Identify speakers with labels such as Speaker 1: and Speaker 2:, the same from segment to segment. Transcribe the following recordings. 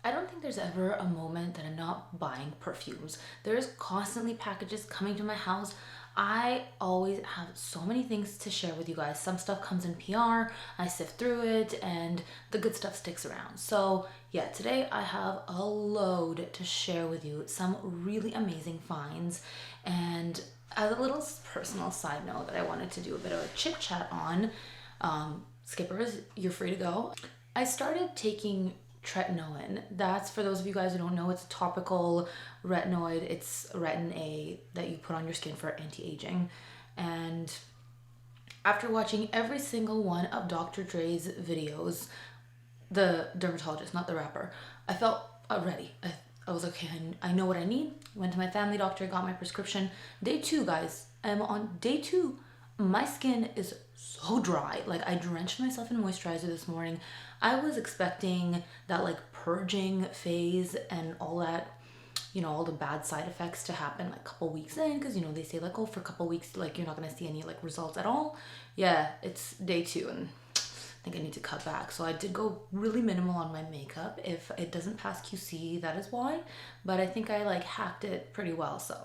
Speaker 1: I don't think there's ever a moment that I'm not buying perfumes. There's constantly packages coming to my house. I always have so many things to share with you guys. Some stuff comes in PR, I sift through it, and the good stuff sticks around. So, yeah, today I have a load to share with you, some really amazing finds. And as a little personal side note that I wanted to do a bit of a chit chat on, skippers, you're free to go. I started taking tretinoin. That's, for those of you guys who don't know, it's a topical retinoid. It's retin A that you put on your skin for anti-aging. And after watching every single one of Dr. Dre's videos, the dermatologist, not the rapper, I felt ready. I was like, okay, I know what I need. Went to my family doctor, got my prescription. Day 2, guys. I'm on day 2. My skin is so dry. Like, I drenched myself in moisturizer this morning. I was expecting that like purging phase and all that, you know, all the bad side effects to happen like a couple weeks in, because you know they say like, oh, for a couple weeks like you're not gonna see any like results at all. Yeah, it's day 2 and I think I need to cut back. So I did go really minimal on my makeup. If it doesn't pass QC, that is why. But I think I like hacked it pretty well. So,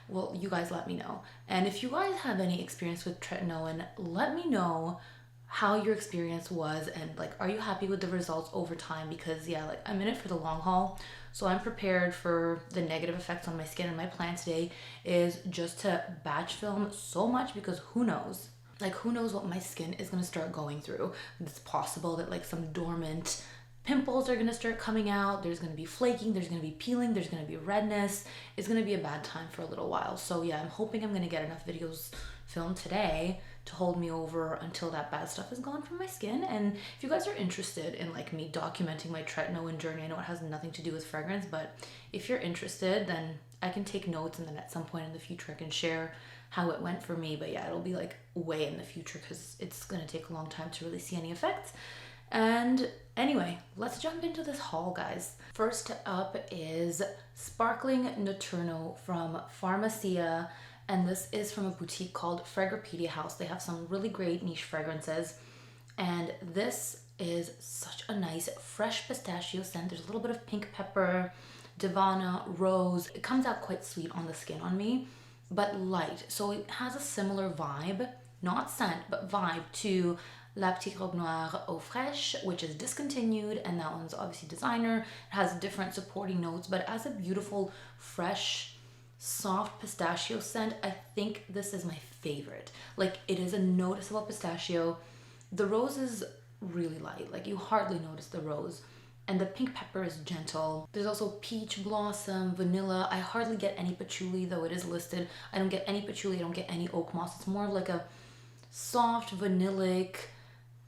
Speaker 1: well, you guys let me know. And if you guys have any experience with tretinoin, let me know how your experience was and like, are you happy with the results over time? Because yeah, like I'm in it for the long haul. So I'm prepared for the negative effects on my skin, and my plan today is just to batch film so much, because who knows? Like, who knows what my skin is going to start going through. It's possible that like some dormant pimples are going to start coming out. There's going to be flaking, there's going to be peeling, there's going to be redness. It's going to be a bad time for a little while. So yeah, I'm hoping I'm going to get enough videos filmed today to hold me over until that bad stuff is gone from my skin. And if you guys are interested in like me documenting my tretinoin journey, I know it has nothing to do with fragrance, but if you're interested, then I can take notes, and then at some point in the future I can share how it went for me. But yeah, it'll be like way in the future because it's gonna take a long time to really see any effects. And anyway, let's jump into this haul, guys. First up is Sparkling Notturno from Pharmacia, and this is from a boutique called Fragranpedia House. They have some really great niche fragrances, and this is such a nice fresh pistachio scent. There's a little bit of pink pepper, Divana, rose. It comes out quite sweet on the skin on me, but light. So it has a similar vibe, not scent, but vibe to La Petite Robe Noire Eau Fraîche, which is discontinued, and that one's obviously designer. It has different supporting notes, but as a beautiful, fresh, soft pistachio scent, I think this is my favorite. Like, it is a noticeable pistachio. The rose is really light, like you hardly notice the rose. And the pink pepper is gentle. There's also peach blossom, vanilla. I hardly get any patchouli, though it is listed. I don't get any patchouli, I don't get any oak moss. It's more of like a soft, vanillic,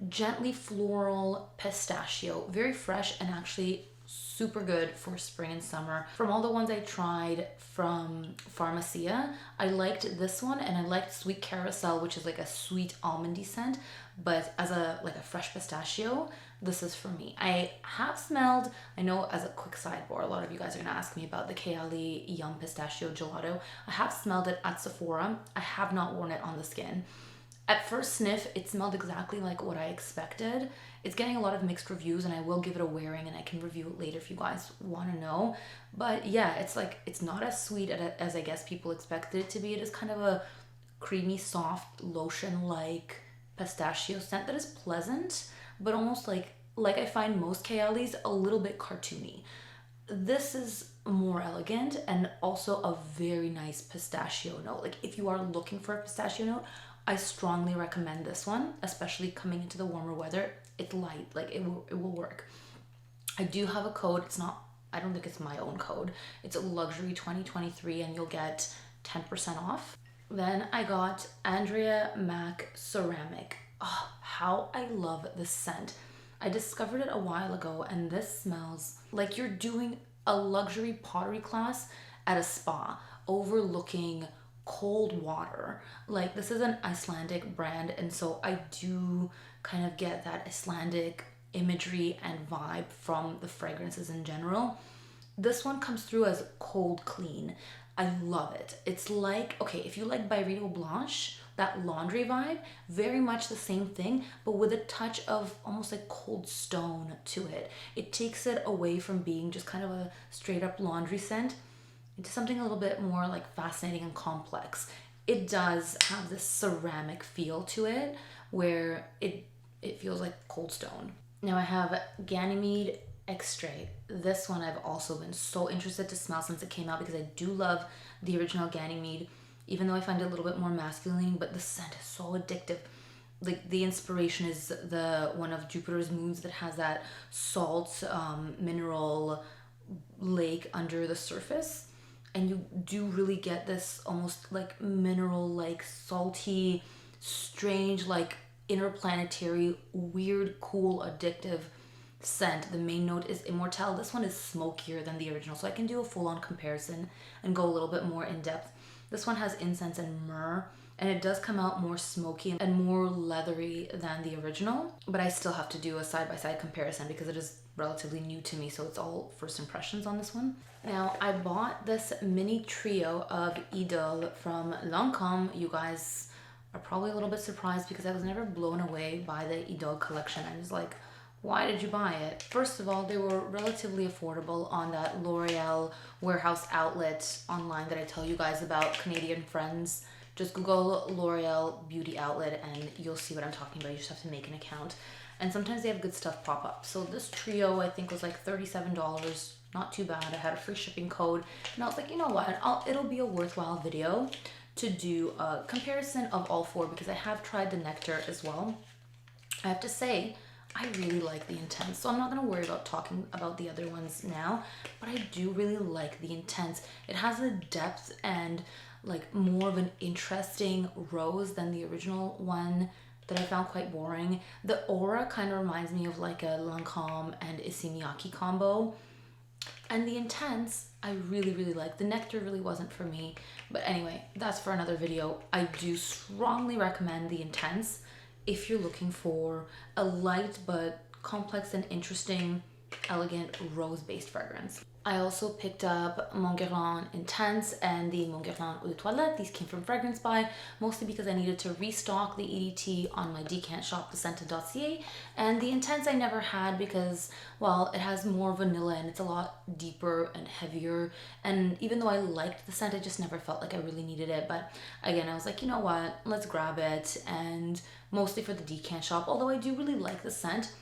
Speaker 1: gently floral pistachio. Very fresh and actually super good for spring and summer. From all the ones I tried from Pharmacia, I liked this one, and I liked Sweet Carousel, which is like a sweet almondy scent, but as a like a fresh pistachio, this is for me. I have smelled, I know, as a quick sidebar, a lot of you guys are gonna ask me about the Kayali Yum Pistachio Gelato. I have smelled it at Sephora. I have not worn it on the skin. At first sniff, it smelled exactly like what I expected. It's getting a lot of mixed reviews, and I will give it a wearing, and I can review it later if you guys want to know. But yeah, it's like, it's not as sweet as I guess people expected it to be. It is kind of a creamy, soft, lotion-like pistachio scent that is pleasant, but almost like I find most Kayalis a little bit cartoony. This is more elegant and also a very nice pistachio note. Like, if you are looking for a pistachio note, I strongly recommend this one, especially coming into the warmer weather. It's light, like it will work. I do have a code. It's not, I don't think it's my own code. It's a luxury 2023, and you'll get 10% off. Then I got Andrea Maack Ceramic. Oh, how I love this scent. I discovered it a while ago, and this smells like you're doing a luxury pottery class at a spa overlooking cold water. Like, this is an Icelandic brand, and so I do kind of get that Icelandic imagery and vibe from the fragrances in general. This one comes through as cold clean. I love it. It's like, okay, if you like Byredo Blanche, that laundry vibe, very much the same thing, but with a touch of almost like cold stone to it. It takes it away from being just kind of a straight up laundry scent into something a little bit more like fascinating and complex. It does have this ceramic feel to it where it feels like cold stone. Now I have Ganymede X-Ray. This one I've also been so interested to smell since it came out because I do love the original Ganymede, even though I find it a little bit more masculine, but the scent is so addictive. Like the inspiration is the one of Jupiter's moons that has that salt mineral lake under the surface, and you do really get this almost like mineral, like salty, strange, like interplanetary, weird, cool, addictive scent. The main note is immortelle. This one is smokier than the original, so I can do a full-on comparison and go a little bit more in depth. This one has incense and myrrh, and it does come out more smoky and more leathery than the original, but I still have to do a side-by-side comparison because it is relatively new to me, so it's all first impressions on this one. Now, I bought this mini trio of Idole from Lancome. You guys are probably a little bit surprised because I was never blown away by the Idole collection. I was like, why did you buy it? First of all, they were relatively affordable on that L'Oreal warehouse outlet online that I tell you guys about, Canadian friends. Just Google L'Oreal beauty outlet and you'll see what I'm talking about. You just have to make an account. And sometimes they have good stuff pop up. So this trio I think was like $37. Not too bad. I had a free shipping code. And I was like, you know what? It'll be a worthwhile video to do a comparison of all four because I have tried the Nectar as well. I have to say, I really like the Intense, so I'm not going to worry about talking about the other ones now, but I do really like the Intense. It has a depth and like more of an interesting rose than the original one that I found quite boring. The aura kind of reminds me of like a Lancome and Issey Miyake combo. And the Intense, I really, really like. The Nectar really wasn't for me, but anyway, that's for another video. I do strongly recommend the Intense if you're looking for a light but complex and interesting, elegant rose-based fragrance. I also picked up Mon Guerlain Intense and the Mon Guerlain Eau de Toilette. These came from Fragrance Buy, mostly because I needed to restock the EDT on my decant shop, the Scented Dossier. And the Intense I never had because, well, it has more vanilla and it's a lot deeper and heavier. And even though I liked the scent, I just never felt like I really needed it. But again, I was like, you know what, let's grab it. And mostly for the decant shop, although I do really like the scent.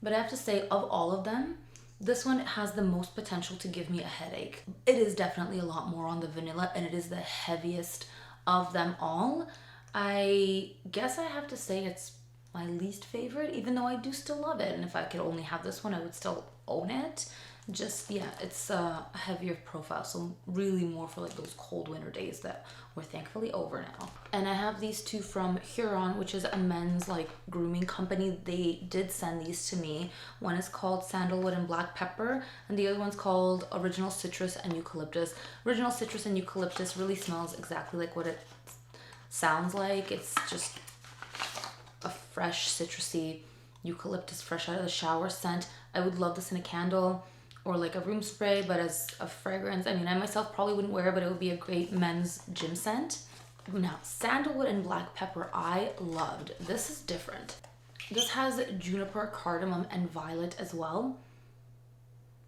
Speaker 1: But I have to say, of all of them, this one has the most potential to give me a headache. It is definitely a lot more on the vanilla and it is the heaviest of them all. I guess I have to say it's my least favorite, even though I do still love it. And if I could only have this one, I would still own it. Just, yeah, it's a heavier profile, so really more for like those cold winter days that we're thankfully over now. And I have these two from Huron, which is a men's like grooming company. They did send these to me. One is called Sandalwood and Black Pepper, and the other one's called Original Citrus and Eucalyptus. Original Citrus and Eucalyptus really smells exactly like what it sounds like. It's just a fresh, citrusy eucalyptus, fresh out of the shower scent. I would love this in a candle or like a room spray, but as a fragrance, I mean, I myself probably wouldn't wear it, but it would be a great men's gym scent. Now, Sandalwood and Black Pepper, I loved. This is different. This has juniper, cardamom, and violet as well.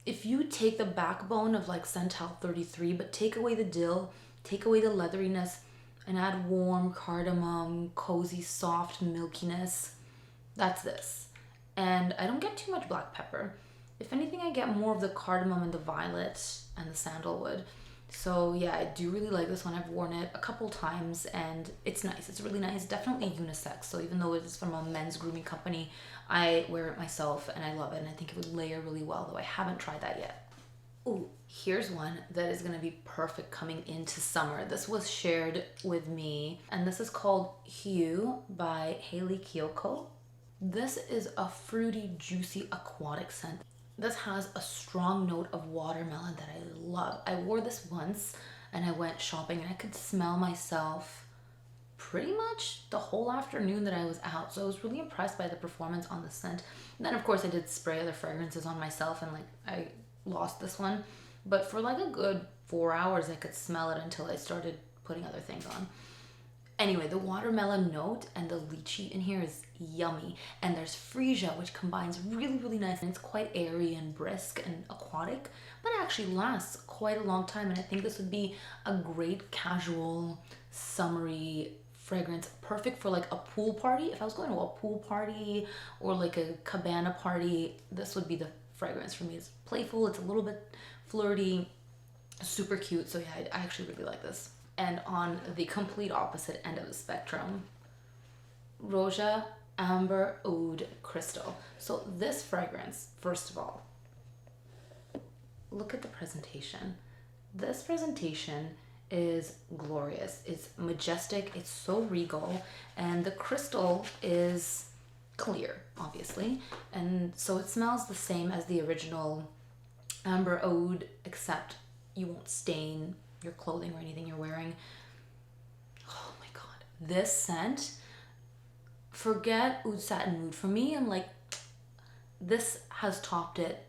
Speaker 1: If you take the backbone of like Cental 33, but take away the dill, take away the leatheriness, and add warm cardamom, cozy, soft milkiness, that's this. And I don't get too much black pepper. If anything, I get more of the cardamom and the violet and the sandalwood. So yeah, I do really like this one. I've worn it a couple times and it's nice. It's really nice. Definitely unisex. So even though it is from a men's grooming company, I wear it myself and I love it. And I think it would layer really well, though I haven't tried that yet. Oh, here's one that is gonna be perfect coming into summer. This was shared with me and this is called Hue by Hayley Kyoko. This is a fruity, juicy, aquatic scent. This has a strong note of watermelon that I love. I wore this once and I went shopping and I could smell myself pretty much the whole afternoon that I was out. So I was really impressed by the performance on the scent. And then of course I did spray other fragrances on myself and like I lost this one. But for like a good 4 hours I could smell it until I started putting other things on. Anyway, the watermelon note and the lychee in here is yummy. And there's freesia, which combines really, really nice. And it's quite airy and brisk and aquatic, but it actually lasts quite a long time. And I think this would be a great casual, summery fragrance, perfect for like a pool party. If I was going to a pool party or like a cabana party, this would be the fragrance for me. It's playful, it's a little bit flirty, super cute. So yeah, I actually really like this. And on the complete opposite end of the spectrum, Roja Amber Oud Crystal. So this fragrance, first of all, look at the presentation. This presentation is glorious. It's majestic, it's so regal, and the crystal is clear, obviously. And so it smells the same as the original Amber Oud, except you won't stain your clothing or anything you're wearing. Oh my god, this scent, forget Oud Satin Mood. For me, I'm like, this has topped it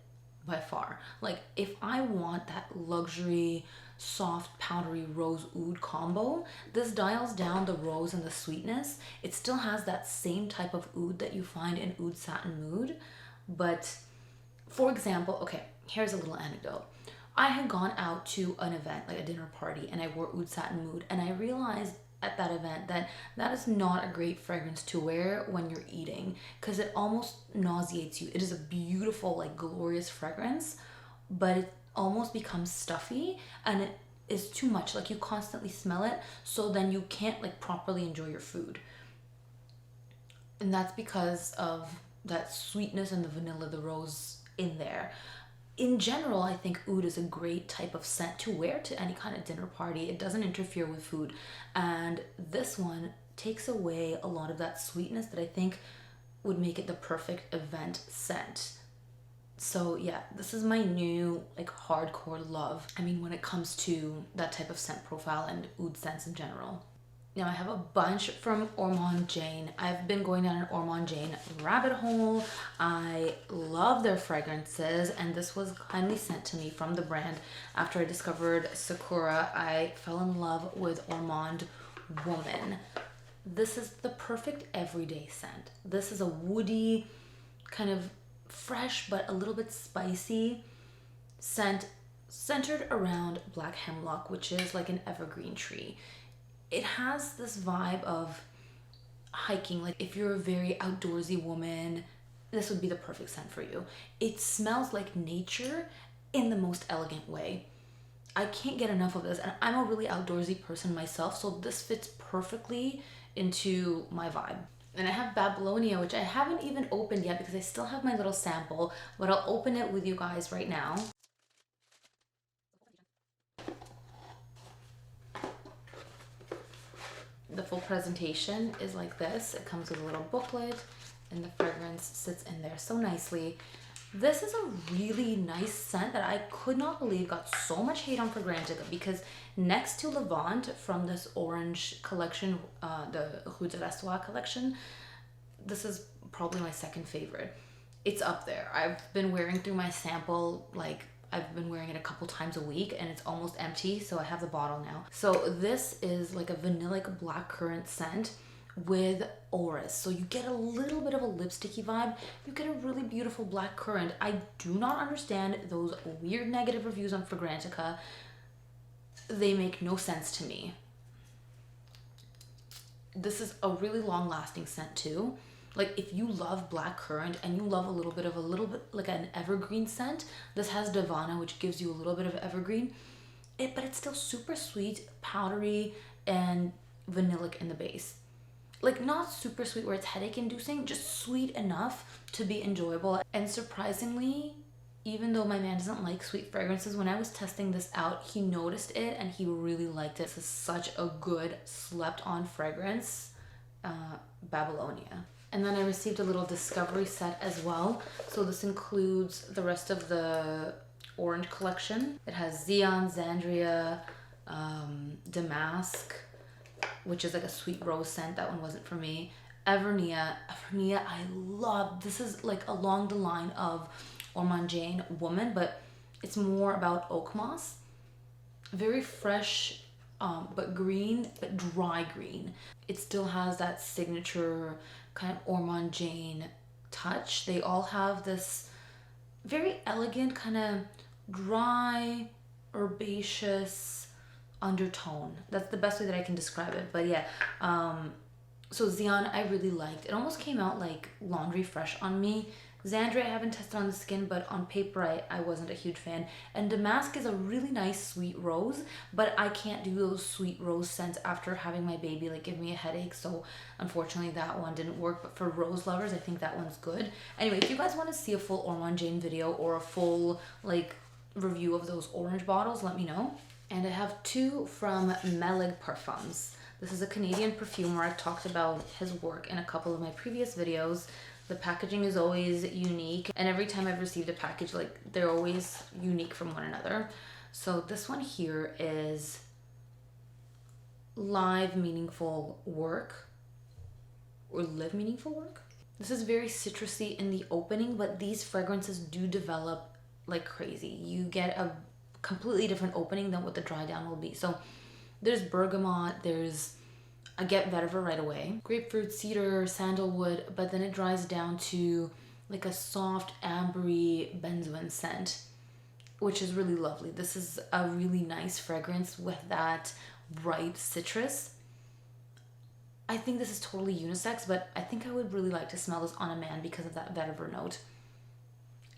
Speaker 1: by far. Like, if I want that luxury, soft, powdery rose oud combo, this dials down the rose and the sweetness. It still has that same type of oud that you find in Oud Satin Mood. But for example, okay, here's a little anecdote. I had gone out to an event, like a dinner party, and I wore Oud Satin Mood, and I realized at that event that that is not a great fragrance to wear when you're eating, because it almost nauseates you. It is a beautiful, like glorious fragrance, but it almost becomes stuffy, and it is too much. Like, you constantly smell it, so then you can't like properly enjoy your food. And that's because of that sweetness and the vanilla, the rose in there. In general, I think oud is a great type of scent to wear to any kind of dinner party. It doesn't interfere with food. And this one takes away a lot of that sweetness that I think would make it the perfect event scent. So yeah, this is my new like hardcore love. I mean, when it comes to that type of scent profile and oud scents in general. Now I have a bunch from Ormond Jane. I've been going down an Ormond Jane rabbit hole. I love their fragrances, and this was kindly sent to me from the brand after I discovered Sakura. I fell in love with Ormond Woman. This is the perfect everyday scent. This is a woody, kind of fresh but a little bit spicy scent centered around black hemlock, which is like an evergreen tree. It has this vibe of hiking. Like, if you're a very outdoorsy woman, this would be the perfect scent for you. It smells like nature in the most elegant way. I can't get enough of this, and I'm a really outdoorsy person myself, so this fits perfectly into my vibe. And I have Babylonia, which I haven't even opened yet because I still have my little sample, but I'll open it with you guys right now. The full presentation is like this. It comes with a little booklet, and the fragrance sits in there so nicely. This is a really nice scent that I could not believe got so much hate on Fragrantica, because next to Levant from this orange collection, the Rue de l'Estoile collection, this is probably my second favorite. It's up there. I've been wearing through my sample, like I've been wearing it a couple times a week, and it's almost empty, so I have the bottle now. So this is like a vanillic blackcurrant scent with orris. So you get a little bit of a lipsticky vibe. You get a really beautiful blackcurrant. I do not understand those weird negative reviews on Fragrantica. They make no sense to me. This is a really long lasting scent too. Like, if you love blackcurrant and you love a little bit like an evergreen scent, this has Divana, which gives you a little bit of evergreen, but it's still super sweet, powdery, and vanillic in the base. Like, not super sweet where it's headache inducing, just sweet enough to be enjoyable. And surprisingly, even though my man doesn't like sweet fragrances, when I was testing this out, he noticed it and he really liked it. This is such a good slept on fragrance, Babylonia. And then I received a little discovery set as well. So this includes the rest of the orange collection. It has Zion, Xandria, Damask, which is like a sweet rose scent. That one wasn't for me. Evernia I love. This is like along the line of Ormond Jane Woman, but it's more about oak moss. Very fresh, but green, but dry green. It still has that signature kind of Ormond Jane touch. They all have this very elegant kind of dry, herbaceous undertone. That's the best way that I can describe it. But yeah, so Xian I really liked. It almost came out like laundry fresh on me. Xandria I haven't tested on the skin, but on paper I wasn't a huge fan. And Damask is a really nice sweet rose, but I can't do those sweet rose scents after having my baby like give me a headache. So unfortunately that one didn't work, but for rose lovers I think that one's good. Anyway, if you guys want to see a full Ormond Jane video or a full like review of those orange bottles, let me know. And I have two from Malik Parfums. This is a Canadian perfumer. I've talked about his work in a couple of my previous videos. The packaging is always unique, and every time I've received a package, like they're always unique from one another. So this one here is Live Meaningful Work, or Live Meaningful Work. This is very citrusy in the opening, but these fragrances do develop like crazy. You get a completely different opening than what the dry down will be. So there's bergamot, I get vetiver right away, grapefruit, cedar, sandalwood, but then it dries down to like a soft ambery benzoin scent, which is really lovely. This is a really nice fragrance with that bright citrus. I think this is totally unisex, but I think I would really like to smell this on a man because of that vetiver note.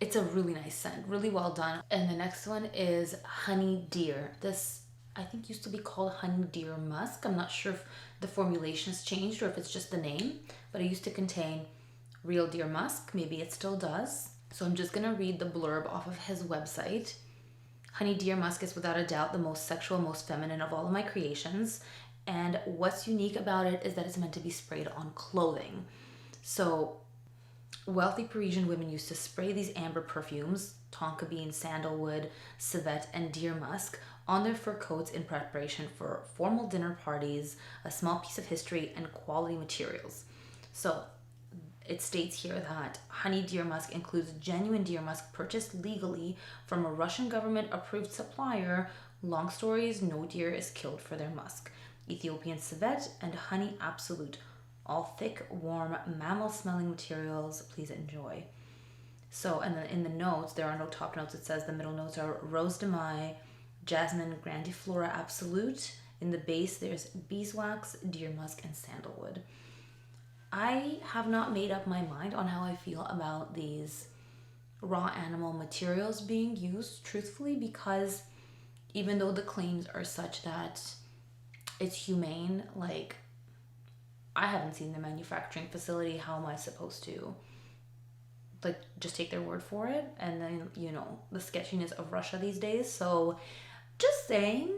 Speaker 1: It's a really nice scent, really well done. And the next one is Honey Deer. This I think used to be called Honey Deer Musk. I'm not sure if the formulation has changed or if it's just the name, but it used to contain real deer musk. Maybe it still does. So I'm just gonna read the blurb off of his website. Honey Deer Musk is without a doubt the most sexual, most feminine of all of my creations. And what's unique about it is that it's meant to be sprayed on clothing. So wealthy Parisian women used to spray these amber perfumes, tonka bean, sandalwood, civet, and deer musk, on their fur coats in preparation for formal dinner parties, a small piece of history, and quality materials. So it states here that Honey Deer Musk includes genuine deer musk purchased legally from a Russian government approved supplier. Long stories, no deer is killed for their musk. Ethiopian civet and honey absolute. All thick, warm, mammal smelling materials. Please enjoy. So, and then in the notes, there are no top notes. It says the middle notes are Rose de Mai, Jasmine Grandiflora Absolute. In the base, there's beeswax, deer musk, and sandalwood. I have not made up my mind on how I feel about these raw animal materials being used, truthfully, because even though the claims are such that it's humane, like, I haven't seen the manufacturing facility. How am I supposed to, like, just take their word for it? And then, you know, the sketchiness of Russia these days. So, just saying,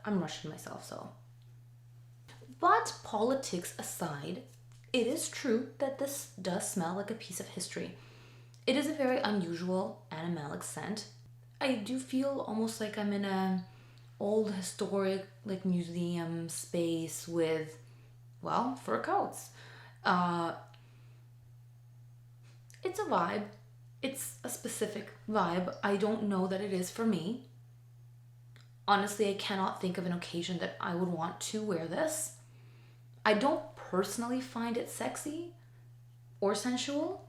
Speaker 1: I'm Russian myself, so. But politics aside, it is true that this does smell like a piece of history. It is a very unusual animalic scent. I do feel almost like I'm in a old historic, like, museum space with, well, fur coats. It's a vibe. It's a specific vibe. I don't know that it is for me. Honestly, I cannot think of an occasion that I would want to wear this. I don't personally find it sexy or sensual,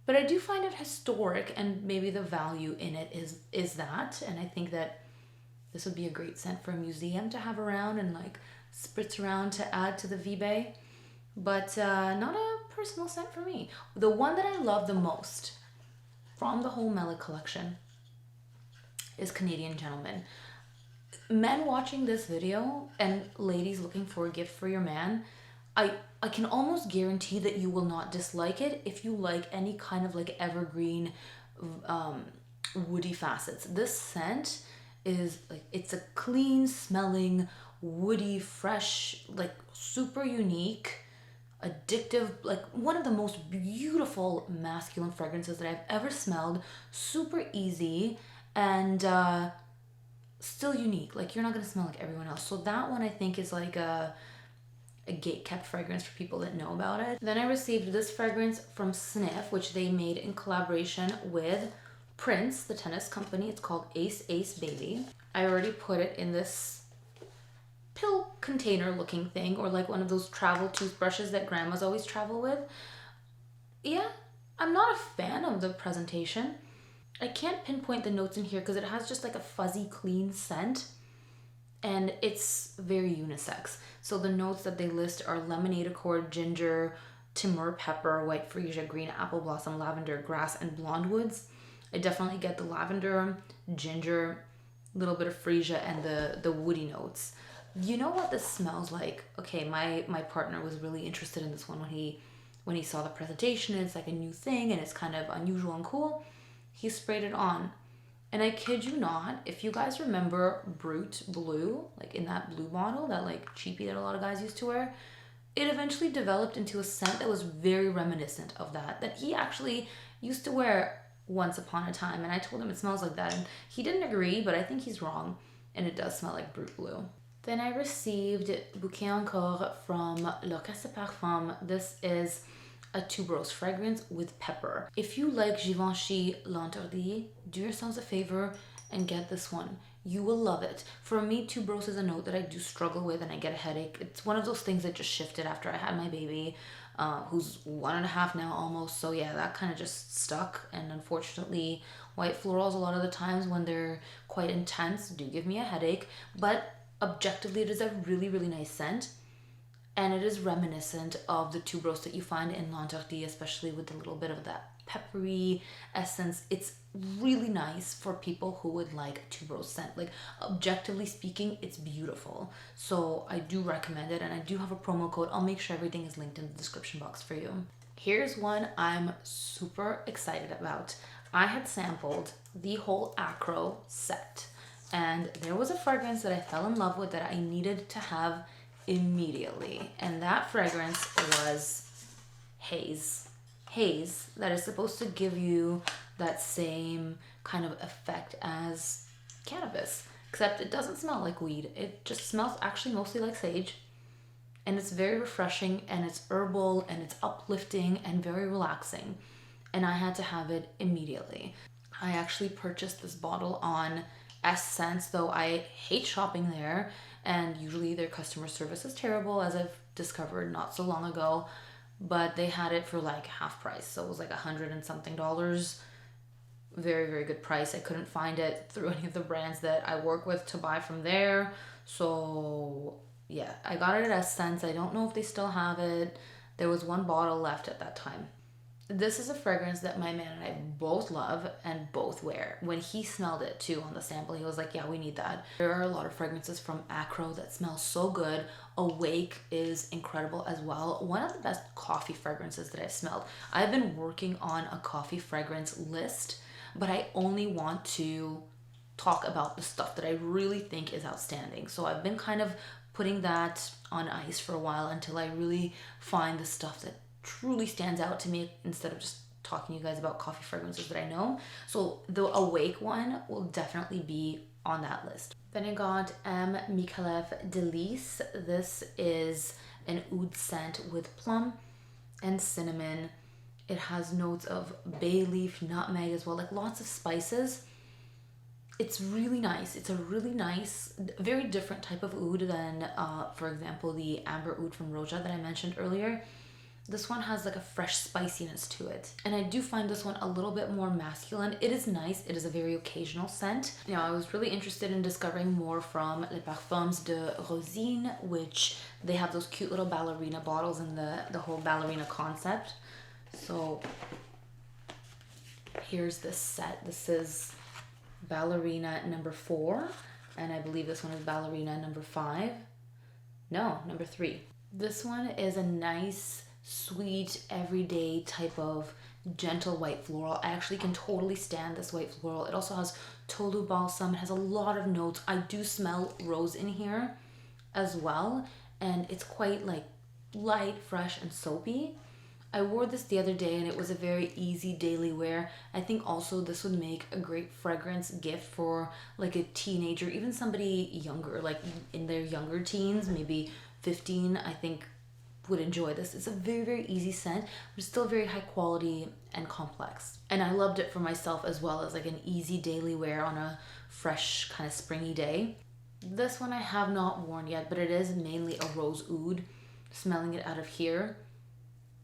Speaker 1: but I do find it historic, and maybe the value in it is that. And I think that this would be a great scent for a museum to have around and like spritz around to add to the V-Bay, but not a personal scent for me. The one that I love the most from the whole Malik collection is Canadian Gentleman. Men watching this video and ladies looking for a gift for your man, I can almost guarantee that you will not dislike it if you like any kind of like evergreen woody facets. This scent is like, it's a clean smelling, woody, fresh, like super unique, addictive, like one of the most beautiful masculine fragrances that I've ever smelled. Super easy and still unique. Like, you're not gonna smell like everyone else. So that one I think is like a gate-kept fragrance for people that know about it. Then I received this fragrance from Sniff, which they made in collaboration with Prince, the tennis company. It's called Ace Ace Baby. I already put it in this pill container looking thing, or like one of those travel toothbrushes that grandmas always travel with. Yeah, I'm not a fan of the presentation. I can't pinpoint the notes in here because it has just like a fuzzy clean scent, and it's very unisex. So the notes that they list are lemonade accord, ginger, timur pepper, white freesia, green apple blossom, lavender, grass, and blonde woods. I definitely get the lavender, ginger, little bit of freesia, and the woody notes. You know what this smells like? Okay, my partner was really interested in this one when he saw the presentation. It's like a new thing and it's kind of unusual and cool. He sprayed it on. And I kid you not, if you guys remember Brute Blue, like in that blue bottle, that like cheapie that a lot of guys used to wear, it eventually developed into a scent that was very reminiscent of that he actually used to wear once upon a time. And I told him it smells like that, and he didn't agree, but I think he's wrong, and it does smell like Brute Blue. Then I received Bouquet Encore from Essential Parfums. This is a tuberose fragrance with pepper. If you like Givenchy L'Interdit, do yourselves a favor and get this one. You will love it. For me, tuberose is a note that I do struggle with and I get a headache. It's one of those things that just shifted after I had my baby, who's 1.5 now almost. So yeah, that kind of just stuck. And unfortunately, white florals a lot of the times when they're quite intense do give me a headache. But objectively, it is a really, really nice scent. And it is reminiscent of the tuberose that you find in L'Interdit, especially with a little bit of that peppery essence. It's really nice for people who would like a tuberose scent. Like, objectively speaking, it's beautiful. So I do recommend it, and I do have a promo code. I'll make sure everything is linked in the description box for you. Here's one I'm super excited about. I had sampled the whole Acro set, and there was a fragrance that I fell in love with that I needed to have immediately, and that fragrance was Haze. Haze, that is supposed to give you that same kind of effect as cannabis, except it doesn't smell like weed. It just smells actually mostly like sage, and it's very refreshing, and it's herbal, and it's uplifting and very relaxing, and I had to have it immediately. I actually purchased this bottle on Essence, though I hate shopping there, and usually their customer service is terrible, as I've discovered not so long ago, but they had it for like half price, so it was like $100 and something. Very, very good price. I couldn't find it through any of the brands that I work with to buy from there, so yeah, I got it at Essence. I don't know if they still have it. There was one bottle left at that time. This is a fragrance that my man and I both love and both wear. When he smelled it too on the sample, he was like, yeah, we need that. There are a lot of fragrances from Acro that smell so good. Awake is incredible as well. One of the best coffee fragrances that I've smelled. I've been working on a coffee fragrance list, but I only want to talk about the stuff that I really think is outstanding. So I've been kind of putting that on ice for a while until I really find the stuff that truly stands out to me, instead of just talking to you guys about coffee fragrances that I know. So the Awake one will definitely be on that list. Then I got M. Mikalev Delice. This is an oud scent with plum and cinnamon. It has notes of bay leaf, nutmeg as well, like lots of spices. It's really nice. It's a really nice, very different type of oud than, for example, the Amber Oud from Roja that I mentioned earlier. This one has like a fresh spiciness to it. And I do find this one a little bit more masculine. It is nice. It is a very occasional scent. You know, I was really interested in discovering more from Les Parfums de Rosine, which they have those cute little ballerina bottles and the whole ballerina concept. So here's this set. This is ballerina number 4. And I believe this one is ballerina number 5. No, number 3. This one is a nice, sweet, everyday type of gentle white floral. I actually can totally stand this white floral. It also has tolu balsam. It has a lot of notes. I do smell rose in here as well, and it's quite like light, fresh, and soapy. I wore this the other day and it was a very easy daily wear. I think also this would make a great fragrance gift for like a teenager, even somebody younger, like in their younger teens, maybe 15, I think would enjoy this. It's a very, very easy scent, but it's still very high quality and complex. And I loved it for myself as well as like an easy daily wear on a fresh kind of springy day. This one I have not worn yet, but it is mainly a rose oud. Smelling it out of here,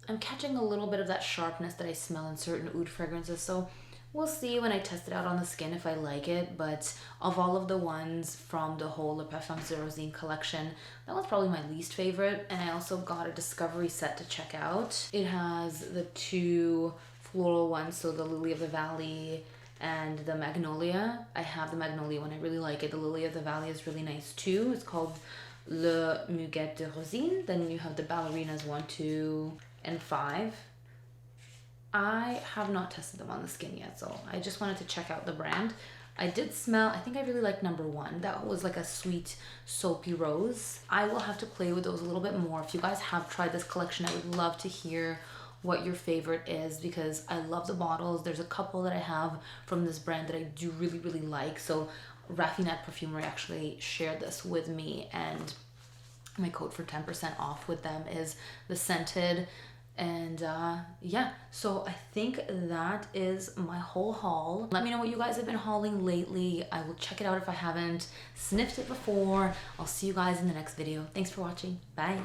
Speaker 1: I'm catching a little bit of that sharpness that I smell in certain oud fragrances, so we'll see when I test it out on the skin if I like it. But of all of the ones from the whole Parfums de Rosine collection, that was probably my least favorite. And I also got a discovery set to check out. It has the 2 floral ones, so the Lily of the Valley and the Magnolia. I have the Magnolia one, I really like it. The Lily of the Valley is really nice too. It's called Le Muguet de Rosine. Then you have the Ballerinas 1, 2, and 5. I have not tested them on the skin yet, so I just wanted to check out the brand. I did smell, I think I really liked number 1. That was like a sweet, soapy rose. I will have to play with those a little bit more. If you guys have tried this collection, I would love to hear what your favorite is, because I love the bottles. There's a couple that I have from this brand that I do really, really like. So Raffinette Perfumery actually shared this with me, and my code for 10% off with them is the scented. And yeah, so I think that is my whole haul. Let me know what you guys have been hauling lately. I will check it out if I haven't sniffed it before. I'll see you guys in the next video. Thanks for watching. Bye.